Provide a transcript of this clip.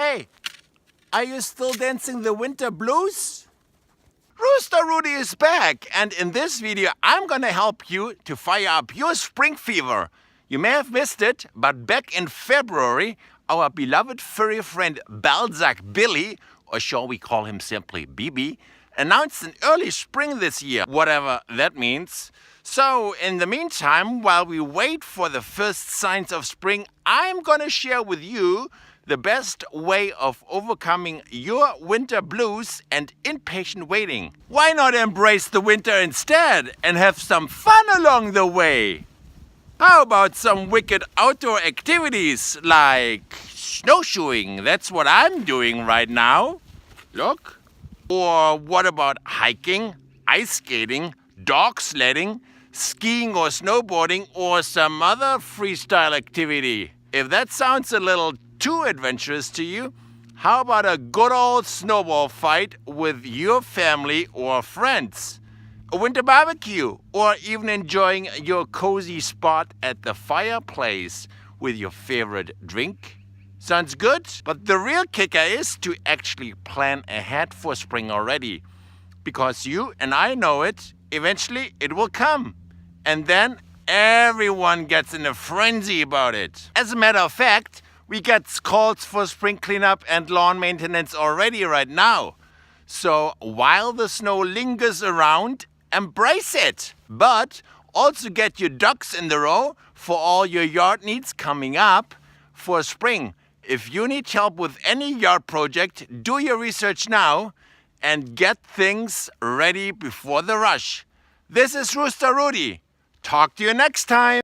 Hey, are you still dancing the winter blues? Rooster Rudi is back, and in this video I'm gonna help you to fire up your spring fever. You may have missed it, but back in February, our beloved furry friend Balzac Billy, or shall we call him simply BB, announced an early spring this year, whatever that means. So in the meantime, while we wait for the first signs of spring, I'm gonna share with you the best way of overcoming your winter blues and impatient waiting. Why not embrace the winter instead and have some fun along the way? How about some wicked outdoor activities like snowshoeing? That's what I'm doing right now. Look. Or what about hiking, ice skating, dog sledding, skiing or snowboarding, or some other freestyle activity? If that sounds a little too adventurous to you, how about a good old snowball fight with your family or friends? A winter barbecue, or even enjoying your cozy spot at the fireplace with your favorite drink? Sounds good, but the real kicker is to actually plan ahead for spring already. Because you and I know it, eventually it will come. And then everyone gets in a frenzy about it. As a matter of fact, we get calls for spring cleanup and lawn maintenance already right now. So while the snow lingers around, embrace it. But also get your ducks in the row for all your yard needs coming up for spring. If you need help with any yard project, do your research now and get things ready before the rush. This is Rooster Rudi. Talk to you next time.